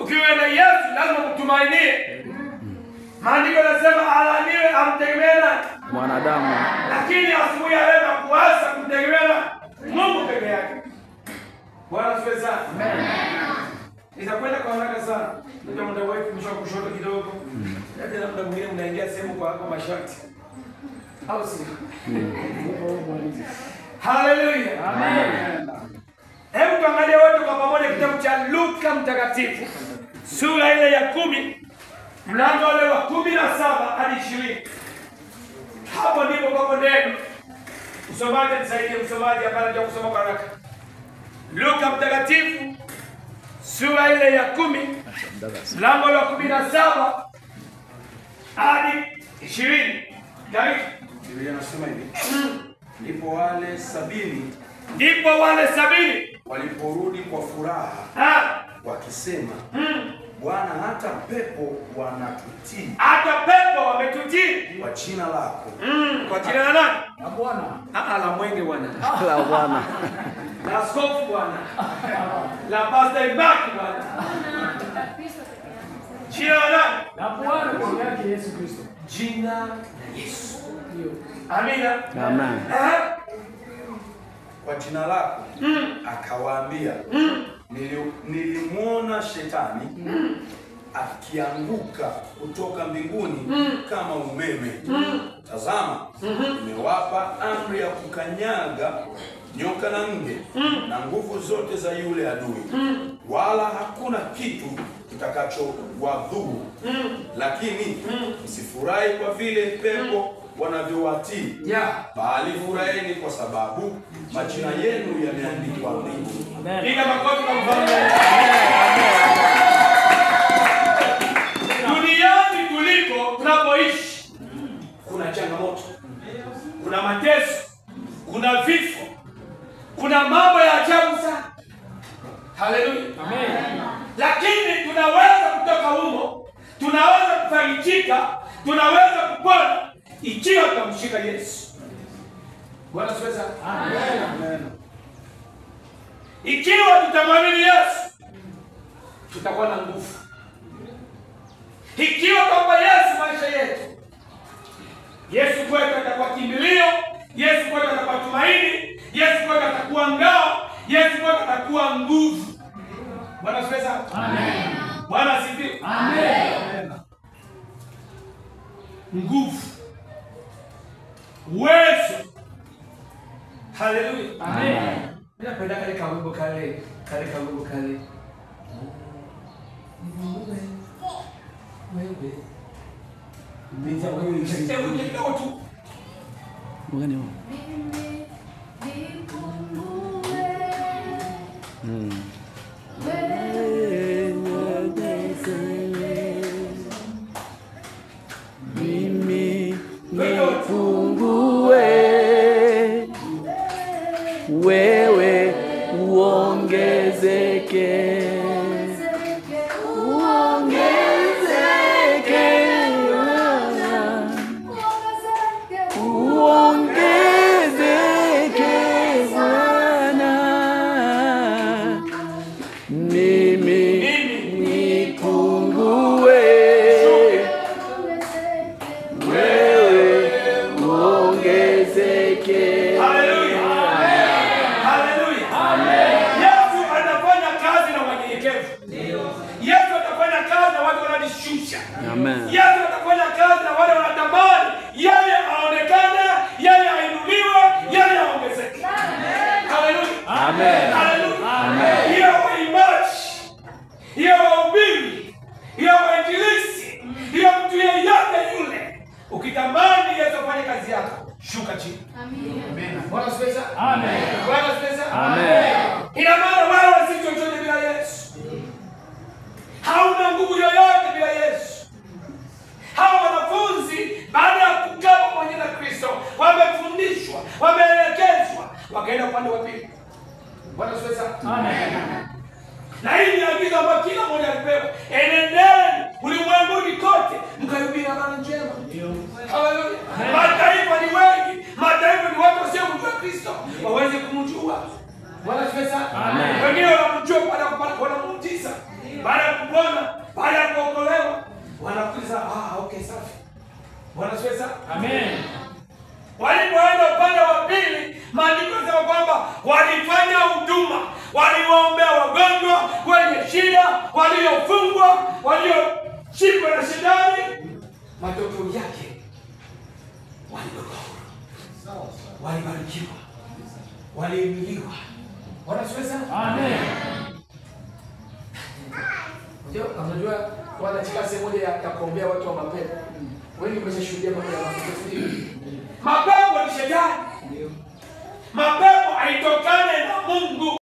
Ukiwa na Yesu lazima kutumainie. Maandiko yanasema alaniwe amtegemea mwanadamu, lakini asubuhi ya leo kuanza kumtegemea Mungu peke yake. Bwana asifiwe sana. Amen. Nitakwenda kwa haraka sana. Ndio muda wetu mshoko kushoto kidogo. Ndio muda mwingine mnaingia sehemu kwa masharti. Au si? Hallelujah. Amen. Hebu tuangalie wote kwa pamoja kitabu cha Luka mtakatifu. Sura ile ya 10, mlango ule wa 17 hadi 20. Hapo ndipo kwa neno. Msomaji nisaidie, msomaji hapana ndio kusoma kwa haraka. Luka mtakatifu sura ile ya 10, mlango wa 17 hadi 20. Karibu. Biblia inasema hivi. Ndipo wale 70 waliporudi kwa furaha wakisema, Bwana, hata pepo wanatutii. Hata pepo wametutii Kwa jina lako. Kwa jina la nani? La Bwana. La mwenge Bwana. la Bwana, La askofu Bwana. La pastor Ibaki Bwana. Jina la nani? La Bwana kwa yake Yesu Kristo. Jina la Yesu. Amina. amen, Kwa jina lako. Akawaambia, nilimwona shetani akianguka kutoka mbinguni kama umeme. Tazama, nimewapa amri ya kukanyaga nyoka na nge na nguvu zote za yule adui, wala hakuna kitu kitakachowadhuru. Lakini msifurahi kwa vile pepo wanavyowatii, bali furahini kwa sababu majina yenu yameandikwa mbinguni. Piga makofi kwa mfalme. Duniani tulipo tunapoishi kuna changamoto, kuna mateso, kuna vifo, kuna mambo ya ajabu sana. Haleluya. Amen. Lakini tunaweza kutoka humo, tunaweza kufarijika, tunaweza kupona ikiwa tutamshika Yesu. Bwana asifiwe sana. Amen. Ikiwa tutamwamini Yesu, tutakuwa na nguvu. Ikiwa kwamba Yesu maisha yetu, Yesu kwetu atakuwa kimbilio, Yesu kwetu atakuwa tumaini, Yesu kwetu atakuwa ngao, Yesu kwetu atakuwa nguvu. Bwana asifiwe sana. Amen. Bwana asifiwe. Amen. Nguvu, uwezo. Haleluya. Amen. Ninapenda kale kawimbo kale. Wewe. Mimi wewe tu. mgani wao? Mimi nipungue, wewe uongezeke. Amen. Yesu atafanya kazi na wale wanatamani yeye aonekane, yeye ainuliwe, yeye aongezeke. Haleluya. Amen. Haleluya. Amen. Hiyo imani, hiyo wahubiri, hiyo wainjilisti, hiyo mtu yeyote yule, ukitamani Yesu afanye kazi yako, shuka chini. Amen. Bwana asifiwe. Amen. Bwana asifiwe. Amen. Ina maana wewe si chochote bila Yesu. Hauna nguvu yoyote bila Yesu. Hawa wanafunzi baada ya kukaa pamoja na Kristo wamefundishwa, wameelekezwa, wakaenda upande wa pili. Bwana asifiwe. Amen. Na hii ni agizo ambalo kila mmoja alipewa. Enendeni ulimwenguni kote mkahubiri habari njema. Haleluya. Mataifa ni wengi, mataifa ni watu wasiomjua Kristo, waweze kumjua. Bwana asifiwe. Amen. Wengine wanamjua baada ya kupata muujiza. Baada ya kupona, baada ya kuokolewa, wanakuuliza okay, safi. Bwana asifiwe sana. Amen. Walipoenda upande wa pili, maandiko yanasema kwamba walifanya huduma, waliwaombea wagonjwa, wenye shida, waliofungwa, walioshikwa na shetani. Matokeo yake walitoka huru, walibarikiwa, waliinuliwa. Bwana asifiwe sana. Amen. Ndio, unajua wanachika sehemu moja ya kuombea watu wa mapepo. Wengi wameshuhudia mambo ya mapepo. Mapepo ni shetani. Mapepo haitokane na Mungu.